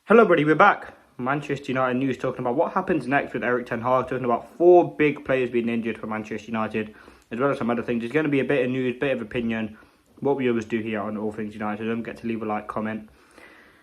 Hello, buddy. We're back. Manchester United news, talking about what happens next with Erik ten Hag, talking about 4 big players being injured for Manchester United, as well as some other things. There's going to be a bit of news, bit of opinion, what we always do here on All Things United. Don't forget to leave a like, comment,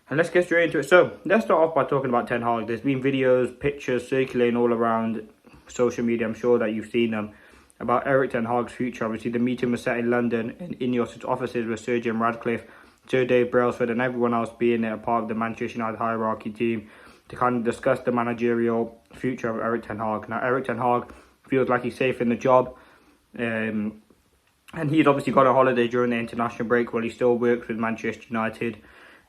and let's get straight into it. So, let's start off by talking about Ten Hag. There's been videos, pictures circulating all around social media, I'm sure that you've seen them, about Erik ten Hag's future. Obviously, the meeting was set in London, in Ineos' offices with Sir Jim Ratcliffe, Sir Dave Brailsford and everyone else being a part of the Manchester United hierarchy team to kind of discuss the managerial future of Erik ten Hag. Now, Erik ten Hag feels like he's safe in the job, and he's obviously got a holiday during the international break while he still works with Manchester United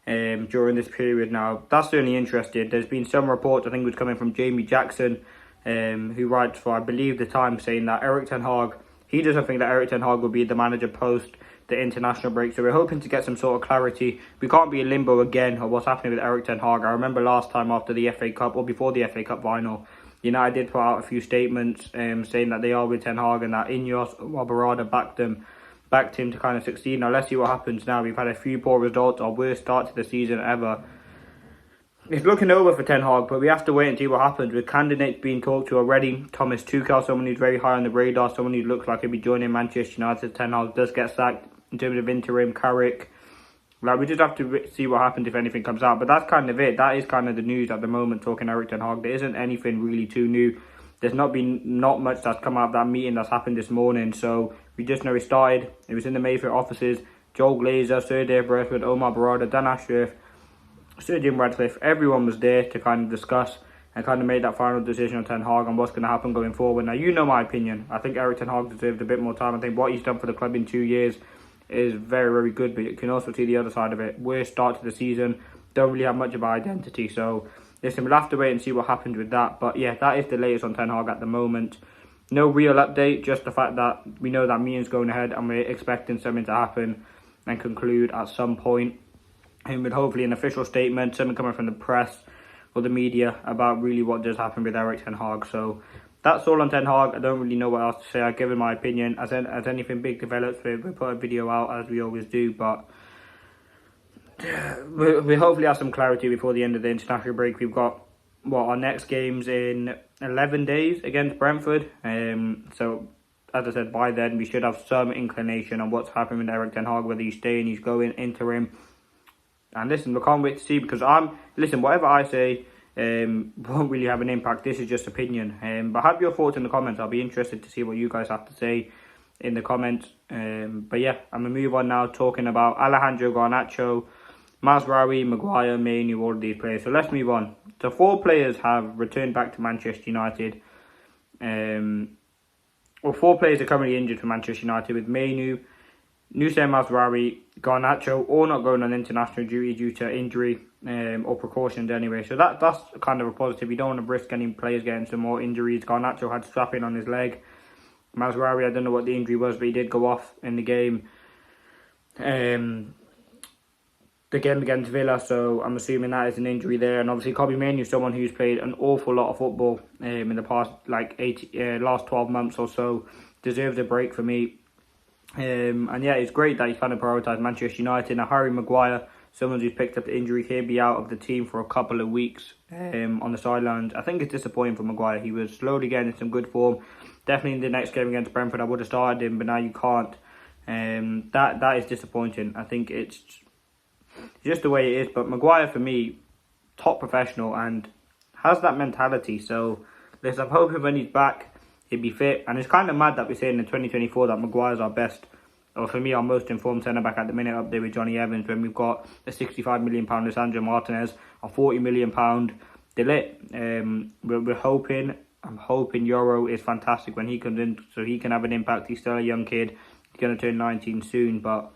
during this period. Now, that's certainly interesting. There's been some reports, I think it was coming from Jamie Jackson, who writes for, I believe, The Times, saying that Erik ten Hag, he doesn't think that Erik ten Hag will be the manager post the international break. So we're hoping to get some sort of clarity. We can't be in limbo again of what's happening with Erik ten Hag. I remember last time after the FA Cup, or before the FA Cup final, United did put out a few statements saying that they are with ten Hag and that Ineos, Barada backed him to kind of succeed. Now let's see what happens now. We've had a few poor results, our worst start to the season ever. It's looking over for Ten Hag, but we have to wait and see what happens. With candidates being talked to already, Thomas Tuchel, someone who's very high on the radar, someone who looks like he'll be joining Manchester United. Ten Hag does get sacked. In terms of interim, Carrick, like, we just have to see what happens if anything comes out. But that's kind of it. That is kind of the news at the moment, talking Erik ten Hag. There isn't anything really too new. There's not much that's come out of that meeting that's happened this morning. So we just know it started. It was in the Mayfair offices. Joel Glazer, Sir Dave Brailsford, Omar Barada, Dan Ashworth, Sir Jim Ratcliffe, everyone was there to kind of discuss and kind of make that final decision on Ten Hag and what's going to happen going forward. Now, you know my opinion. I think Erik ten Hag deserved a bit more time. I think what he's done for the club in 2 years is very, very good, but you can also see the other side of it. Worst start to the season, don't really have much of an identity. So, listen, we'll have to wait and see what happens with that. But yeah, that is the latest on Ten Hag at the moment. No real update, just the fact that we know that meeting's going ahead and we're expecting something to happen and conclude at some point. And with hopefully an official statement, something coming from the press or the media about really what does happen with Erik ten Hag. So that's all on Ten Hag. I don't really know what else to say. I've given my opinion. As anything big develops, we'll put a video out as we always do. But we hopefully have some clarity before the end of the international break. We've got our next game's in 11 days against Brentford. So as I said, by then we should have some inclination on what's happening with Erik ten Hag, whether he's staying, he's going, interim. And listen, we can't wait to see, because whatever I say won't really have an impact. This is just opinion. But have your thoughts in the comments. I'll be interested to see what you guys have to say in the comments. But yeah, I'm going to move on now, talking about Alejandro Garnacho, Mazraoui, Maguire, Mainoo, all of these players. So let's move on. So 4 players have returned back to Manchester United. 4 players are currently injured for Manchester United, with Mainoo, Noussair Mazraoui, Garnacho, all not going on international duty due to injury or precautions anyway. So that's kind of a positive. You don't want to risk any players getting some more injuries. Garnacho had strapping on his leg. Mazraoui, I don't know what the injury was, but he did go off in the game. The game against Villa, so I'm assuming that is an injury there. And obviously, Kobbie Mainoo is someone who's played an awful lot of football in the past, last 12 months or so. Deserves a break for me. And yeah, it's great that he's kind of prioritised Manchester United. Now, Harry Maguire, someone who's picked up the injury, he'll be out of the team for a couple of weeks on the sidelines. I think it's disappointing for Maguire. He was slowly getting in some good form. Definitely in the next game against Brentford, I would have started him, but now you can't. That is disappointing. I think it's just the way it is. But Maguire, for me, top professional and has that mentality. So, listen, I'm hoping when he's back, he'd be fit. And it's kind of mad that we're saying in 2024 that Maguire's our best, or for me, our most informed centre-back at the minute, up there with Johnny Evans, when we've got a £65 million Lisandro Martinez, a £40 million De Ligt. We're hoping, I'm hoping Euro is fantastic when he comes in, so he can have an impact. He's still a young kid. He's going to turn 19 soon, but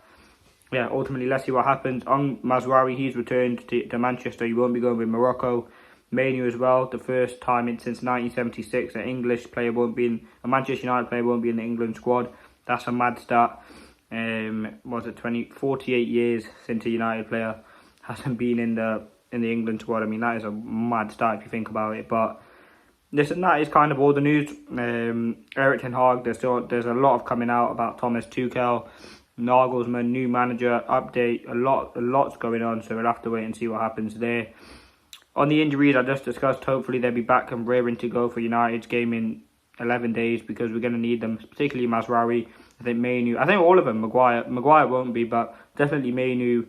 yeah, ultimately, let's see what happens. On Mazraoui, he's returned to Manchester. He won't be going with Morocco. Mainoo as well, the first time since 1976 an a Manchester United player won't be in the England squad. That's a mad stat. 48 years since a United player hasn't been in the England squad. I mean, that is a mad stat if you think about it. But listen, that is kind of all the news. Erik ten Hag, there's a lot of coming out about Thomas Tuchel, Nagelsmann, new manager update. A lot's going on, so we'll have to wait and see what happens there. On the injuries I just discussed, hopefully they'll be back and raring to go for United's game in 11 days, because we're going to need them, particularly Mazraoui. I think Mainu, I think all of them. Maguire won't be, but definitely Mainu,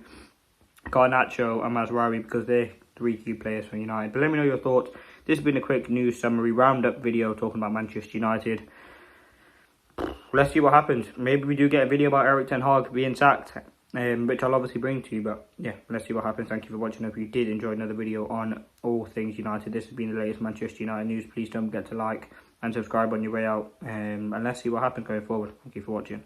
Garnacho and Mazraoui, because they're 3 key players for United. But let me know your thoughts. This has been a quick news summary roundup video talking about Manchester United. Let's see what happens. Maybe we do get a video about Erik ten Hag being sacked, which I'll obviously bring to you. But yeah, let's see what happens. Thank you for watching. If you did enjoy another video on all things United, this has been the latest Manchester United news. Please don't forget to like and subscribe on your way out. And let's see what happens going forward. Thank you for watching.